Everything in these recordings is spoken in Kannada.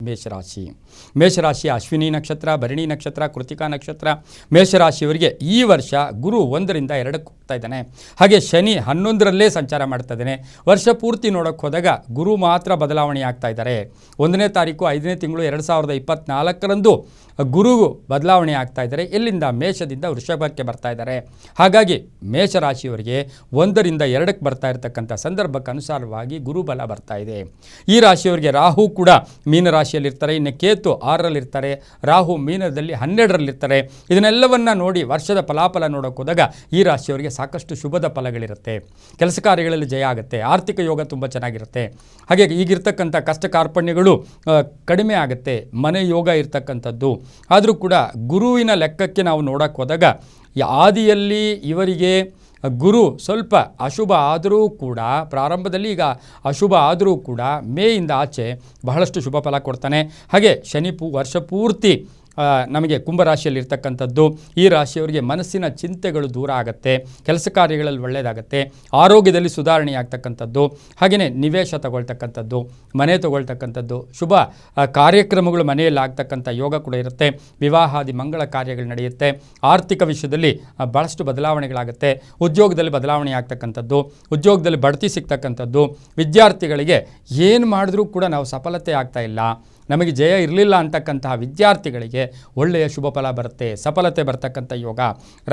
ಮೇಷರಾಶಿ. ಮೇಷರಾಶಿ ಅಶ್ವಿನಿ ನಕ್ಷತ್ರ, ಭರಣಿ ನಕ್ಷತ್ರ, ಕೃತಿಕಾ ನಕ್ಷತ್ರ. ಮೇಷರಾಶಿಯವರಿಗೆ ಈ ವರ್ಷ ಗುರು 1ರಿಂದ 2ಕ್ಕೆ ಹೋಗ್ತಾ ಇದ್ದಾನೆ. ಹಾಗೆ ಶನಿ 11ರಲ್ಲೇ ಸಂಚಾರ ಮಾಡ್ತಾ ಇದ್ದಾನೆ. ವರ್ಷ ಪೂರ್ತಿ ನೋಡೋಕ್ಕೆ ಹೋದಾಗ ಗುರು ಮಾತ್ರ ಬದಲಾವಣೆ ಆಗ್ತಾ ಇದ್ದಾರೆ. 1ನೇ ತಾರೀಕು 5ನೇ ತಿಂಗಳು 2024ರಂದು ಗುರು ಬದಲಾವಣೆ ಆಗ್ತಾ ಇದ್ದಾರೆ. ಎಲ್ಲಿಂದ? ಮೇಷದಿಂದ ವೃಷಭಕ್ಕೆ ಬರ್ತಾ ಇದ್ದಾರೆ. ಹಾಗಾಗಿ ಮೇಷರಾಶಿಯವರಿಗೆ 1ರಿಂದ 2ಕ್ಕೆ ಬರ್ತಾ ಇರತಕ್ಕಂಥ ಸಂದರ್ಭಕ್ಕೆ ಅನುಸಾರವಾಗಿ ಗುರುಬಲ ಬರ್ತಾ ಇದೆ. ಈ ರಾಶಿಯವರಿಗೆ ರಾಹು ಕೂಡ ಮೀನರಾಶಿಯಲ್ಲಿರ್ತಾರೆ, ಇನ್ನು ಕೇತು 6ರಲ್ಲಿರ್ತಾರೆ, ರಾಹು ಮೀನದಲ್ಲಿ 12ರಲ್ಲಿರ್ತಾರೆ. ಇದನ್ನೆಲ್ಲವನ್ನು ನೋಡಿ ವರ್ಷದ ಫಲಾಫಲ ನೋಡೋಕೆ ಹೋದಾಗ ಈ ರಾಶಿಯವರಿಗೆ ಸಾಕಷ್ಟು ಶುಭದ ಫಲಗಳಿರುತ್ತೆ. ಕೆಲಸ ಕಾರ್ಯಗಳಲ್ಲಿ ಜಯ ಆಗುತ್ತೆ. ಆರ್ಥಿಕ ಯೋಗ ತುಂಬ ಚೆನ್ನಾಗಿರುತ್ತೆ. ಹಾಗೆ ಈಗಿರ್ತಕ್ಕಂಥ ಕಷ್ಟ ಕಾರ್ಪಣ್ಯಗಳು ಕಡಿಮೆ ಆಗುತ್ತೆ. ಮನೆ ಯೋಗ ಇರ್ತಕ್ಕಂಥದ್ದು. ಆದರೂ ಕೂಡ ಗುರುವಿನ ಲೆಕ್ಕಕ್ಕೆ ನಾವು ನೋಡೋಕೆ ಹೋದಾಗ ಆದಿಯಲ್ಲಿ ಇವರಿಗೆ ಗುರು ಸ್ವಲ್ಪ ಅಶುಭ ಆದರೂ ಕೂಡ, ಪ್ರಾರಂಭದಲ್ಲಿ ಈಗ ಅಶುಭ ಆದರೂ ಕೂಡ ಮೇಯಿಂದ ಆಚೆ ಬಹಳಷ್ಟು ಶುಭ ಫಲ ಕೊಡ್ತಾನೆ. ಹಾಗೆ ಶನಿ ವರ್ಷ ಪೂರ್ತಿ ನಮಗೆ ಕುಂಭರಾಶಿಯಲ್ಲಿರ್ತಕ್ಕಂಥದ್ದು. ಈ ರಾಶಿಯವರಿಗೆ ಮನಸ್ಸಿನ ಚಿಂತೆಗಳು ದೂರ ಆಗುತ್ತೆ. ಕೆಲಸ ಕಾರ್ಯಗಳಲ್ಲಿ ಒಳ್ಳೆಯದಾಗುತ್ತೆ. ಆರೋಗ್ಯದಲ್ಲಿ ಸುಧಾರಣೆ ಆಗ್ತಕ್ಕಂಥದ್ದು. ಹಾಗೆಯೇ ನಿವೇಶ ತಗೊಳ್ತಕ್ಕಂಥದ್ದು, ಮನೆ ತಗೊಳ್ತಕ್ಕಂಥದ್ದು, ಶುಭ ಕಾರ್ಯಕ್ರಮಗಳು ಮನೆಯಲ್ಲಿ ಆಗ್ತಕ್ಕಂಥ ಯೋಗ ಕೂಡ ಇರುತ್ತೆ. ವಿವಾಹಾದಿ ಮಂಗಳ ಕಾರ್ಯಗಳು ನಡೆಯುತ್ತೆ. ಆರ್ಥಿಕ ವಿಷಯದಲ್ಲಿ ಭಾಳಷ್ಟು ಬದಲಾವಣೆಗಳಾಗುತ್ತೆ. ಉದ್ಯೋಗದಲ್ಲಿ ಬದಲಾವಣೆ ಆಗ್ತಕ್ಕಂಥದ್ದು, ಉದ್ಯೋಗದಲ್ಲಿ ಬಡ್ತಿ ಸಿಗ್ತಕ್ಕಂಥದ್ದು. ವಿದ್ಯಾರ್ಥಿಗಳಿಗೆ ಏನು ಮಾಡಿದ್ರೂ ಕೂಡ ನಾವು ಸಫಲತೆ ಆಗ್ತಾ ಇಲ್ಲ, ನಮಗೆ ಜಯ ಇರಲಿಲ್ಲ ಅಂತಕ್ಕಂತಹ ವಿದ್ಯಾರ್ಥಿಗಳಿಗೆ ಒಳ್ಳೆಯ ಶುಭ ಫಲ ಬರುತ್ತೆ, ಸಫಲತೆ ಬರ್ತಕ್ಕಂಥ ಯೋಗ.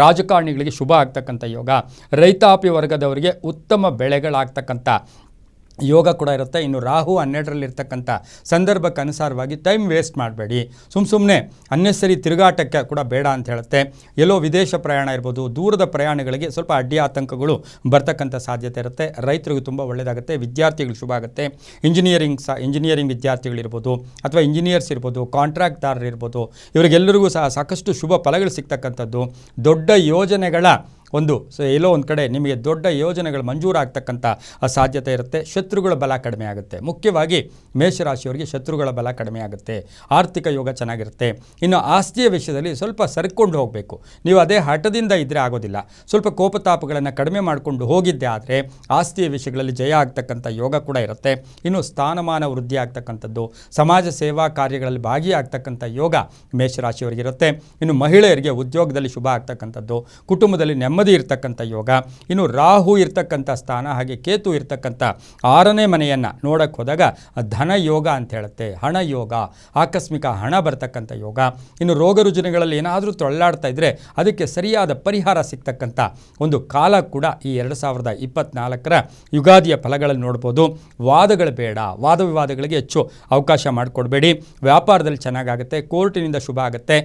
ರಾಜಕಾರಣಿಗಳಿಗೆ ಶುಭ ಆಗ್ತಕ್ಕಂಥ ಯೋಗ. ರೈತಾಪಿ ವರ್ಗದವರಿಗೆ ಉತ್ತಮ ಬೆಳೆಗಳಾಗ್ತಕ್ಕಂಥ ಯೋಗ ಕೂಡ ಇರುತ್ತೆ. ಇನ್ನು ರಾಹು 12ರಲ್ಲಿರ್ತಕ್ಕಂಥ ಸಂದರ್ಭಕ್ಕೆ ಅನುಸಾರವಾಗಿ ಟೈಮ್ ವೇಸ್ಟ್ ಮಾಡಬೇಡಿ. ಸುಮ್ಮನೆ ಅನ್ನೆಸರಿ ತಿರುಗಾಟಕ್ಕೆ ಕೂಡ ಬೇಡ ಅಂತ ಹೇಳುತ್ತೆ. ಎಲ್ಲೋ ವಿದೇಶ ಪ್ರಯಾಣ ಇರ್ಬೋದು, ದೂರದ ಪ್ರಯಾಣಗಳಿಗೆ ಸ್ವಲ್ಪ ಅಡ್ಡಿ ಆತಂಕಗಳು ಬರ್ತಕ್ಕಂಥ ಸಾಧ್ಯತೆ ಇರುತ್ತೆ. ರೈತರಿಗೂ ತುಂಬ ಒಳ್ಳೆಯದಾಗುತ್ತೆ. ವಿದ್ಯಾರ್ಥಿಗಳು ಶುಭ ಆಗುತ್ತೆ. ಇಂಜಿನಿಯರಿಂಗ್ ವಿದ್ಯಾರ್ಥಿಗಳಿರ್ಬೋದು, ಅಥವಾ ಇಂಜಿನಿಯರ್ಸ್ ಇರ್ಬೋದು, ಕಾಂಟ್ರಾಕ್ಟ್ದಾರರು ಇರ್ಬೋದು, ಇವರಿಗೆಲ್ಲರಿಗೂ ಸಹ ಸಾಕಷ್ಟು ಶುಭ ಫಲಗಳು ಸಿಗ್ತಕ್ಕಂಥದ್ದು. ದೊಡ್ಡ ಯೋಜನೆಗಳ ಎಲ್ಲೋ ಒಂದು ಕಡೆ ನಿಮಗೆ ದೊಡ್ಡ ಯೋಜನೆಗಳು ಮಂಜೂರಾಗ್ತಕ್ಕಂಥ ಸಾಧ್ಯತೆ ಇರುತ್ತೆ. ಶತ್ರುಗಳ ಬಲ ಕಡಿಮೆ ಆಗುತ್ತೆ. ಮುಖ್ಯವಾಗಿ ಮೇಷರಾಶಿಯವರಿಗೆ ಶತ್ರುಗಳ ಬಲ ಕಡಿಮೆ ಆಗುತ್ತೆ. ಆರ್ಥಿಕ ಯೋಗ ಚೆನ್ನಾಗಿರುತ್ತೆ. ಇನ್ನು ಆಸ್ತಿಯ ವಿಷಯದಲ್ಲಿ ಸ್ವಲ್ಪ ಸರಿಕೊಂಡು ಹೋಗಬೇಕು. ನೀವು ಅದೇ ಹಠದಿಂದ ಇದ್ದರೆ ಆಗೋದಿಲ್ಲ. ಸ್ವಲ್ಪ ಕೋಪತಾಪಗಳನ್ನು ಕಡಿಮೆ ಮಾಡಿಕೊಂಡು ಹೋಗಿದ್ದೆ ಆದರೆ ಆಸ್ತಿಯ ವಿಷಯಗಳಲ್ಲಿ ಜಯ ಆಗ್ತಕ್ಕಂಥ ಯೋಗ ಕೂಡ ಇರುತ್ತೆ. ಇನ್ನು ಸ್ಥಾನಮಾನ ವೃದ್ಧಿ ಆಗ್ತಕ್ಕಂಥದ್ದು, ಸಮಾಜ ಸೇವಾ ಕಾರ್ಯಗಳಲ್ಲಿ ಭಾಗಿಯಾಗ್ತಕ್ಕಂಥ ಯೋಗ ಮೇಷರಾಶಿಯವರಿಗಿರುತ್ತೆ. ಇನ್ನು ಮಹಿಳೆಯರಿಗೆ ಉದ್ಯೋಗದಲ್ಲಿ ಶುಭ ಆಗ್ತಕ್ಕಂಥದ್ದು, ಕುಟುಂಬದಲ್ಲಿ ನೆಮ್ಮದಿ ಇರ್ತಕ್ಕಂಥ ಯೋಗ. ಇನ್ನು ರಾಹು ಇರ್ತಕ್ಕಂಥ ಸ್ಥಾನ, ಹಾಗೆ ಕೇತು ಇರ್ತಕ್ಕಂಥ 6ನೇ ಮನೆಯನ್ನು ನೋಡಕ್ಕೆ ಹೋದಾಗ ಧನ ಯೋಗ ಅಂತ ಹೇಳುತ್ತೆ. ಹಣ ಯೋಗ, ಆಕಸ್ಮಿಕ ಹಣ ಬರ್ತಕ್ಕಂಥ ಯೋಗ. ಇನ್ನು ರೋಗ ರುಜಿನಗಳಲ್ಲಿ ಏನಾದರೂ ತೊಳ್ಳಾಡ್ತಾ ಇದ್ದರೆ ಅದಕ್ಕೆ ಸರಿಯಾದ ಪರಿಹಾರ ಸಿಗ್ತಕ್ಕಂಥ ಒಂದು ಕಾಲ ಕೂಡ ಈ 2024ರ ಯುಗಾದಿಯ ಫಲಗಳಲ್ಲಿ ನೋಡ್ಬೋದು. ವಾದಗಳು ಬೇಡ, ವಾದ ವಿವಾದಗಳಿಗೆ ಹೆಚ್ಚು ಅವಕಾಶ ಮಾಡಿಕೊಡ್ಬೇಡಿ. ವ್ಯಾಪಾರದಲ್ಲಿ ಚೆನ್ನಾಗಾಗುತ್ತೆ. ಕೋರ್ಟಿನಿಂದ ಶುಭ ಆಗುತ್ತೆ.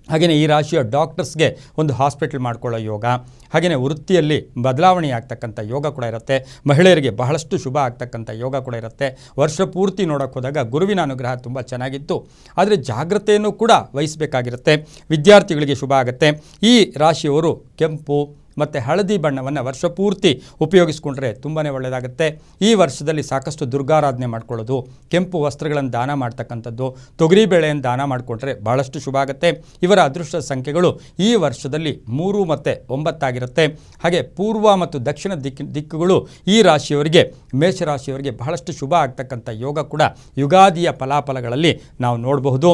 ಹಾಗೆಯೇ ಈ ರಾಶಿಯ ಡಾಕ್ಟರ್ಸ್ಗೆ ಒಂದು ಹಾಸ್ಪಿಟಲ್ ಮಾಡ್ಕೊಳ್ಳೋ ಯೋಗ. ಹಾಗೆಯೇ ವೃತ್ತಿಯಲ್ಲಿ ಬದಲಾವಣೆ ಆಗ್ತಕ್ಕಂಥ ಯೋಗ ಕೂಡ ಇರುತ್ತೆ. ಮಹಿಳೆಯರಿಗೆ ಬಹಳಷ್ಟು ಶುಭ ಆಗ್ತಕ್ಕಂಥ ಯೋಗ ಕೂಡ ಇರುತ್ತೆ. ವರ್ಷ ಪೂರ್ತಿ ನೋಡೋಕೆ ಹೋದಾಗ ಗುರುವಿನ ಅನುಗ್ರಹ ತುಂಬ ಚೆನ್ನಾಗಿತ್ತು, ಆದರೆ ಜಾಗ್ರತೆಯನ್ನು ಕೂಡ ವಹಿಸಬೇಕಾಗಿರುತ್ತೆ. ವಿದ್ಯಾರ್ಥಿಗಳಿಗೆ ಶುಭ ಆಗುತ್ತೆ. ಈ ರಾಶಿಯವರು ಕೆಂಪು ಮತ್ತು ಹಳದಿ ಬಣ್ಣವನ್ನು ವರ್ಷ ಪೂರ್ತಿ ಉಪಯೋಗಿಸ್ಕೊಂಡ್ರೆ ತುಂಬಾ ಒಳ್ಳೆಯದಾಗುತ್ತೆ. ಈ ವರ್ಷದಲ್ಲಿ ಸಾಕಷ್ಟು ದುರ್ಗಾರಾಧನೆ ಮಾಡ್ಕೊಳ್ಳೋದು, ಕೆಂಪು ವಸ್ತ್ರಗಳನ್ನು ದಾನ ಮಾಡ್ತಕ್ಕಂಥದ್ದು, ತೊಗರಿಬೇಳೆಯನ್ನು ದಾನ ಮಾಡಿಕೊಂಡ್ರೆ ಭಾಳಷ್ಟು ಶುಭ ಆಗುತ್ತೆ. ಇವರ ಅದೃಷ್ಟ ಸಂಖ್ಯೆಗಳು ಈ ವರ್ಷದಲ್ಲಿ 3 ಮತ್ತು 9 ಆಗಿರುತ್ತೆ. ಹಾಗೆ ಪೂರ್ವ ಮತ್ತು ದಕ್ಷಿಣ ದಿಕ್ಕುಗಳು ಈ ರಾಶಿಯವರಿಗೆ, ಮೇಷರಾಶಿಯವರಿಗೆ ಬಹಳಷ್ಟು ಶುಭ ಆಗ್ತಕ್ಕಂಥ ಯೋಗ ಕೂಡ ಯುಗಾದಿಯ ಫಲಾಫಲಗಳಲ್ಲಿ ನಾವು ನೋಡಬಹುದು.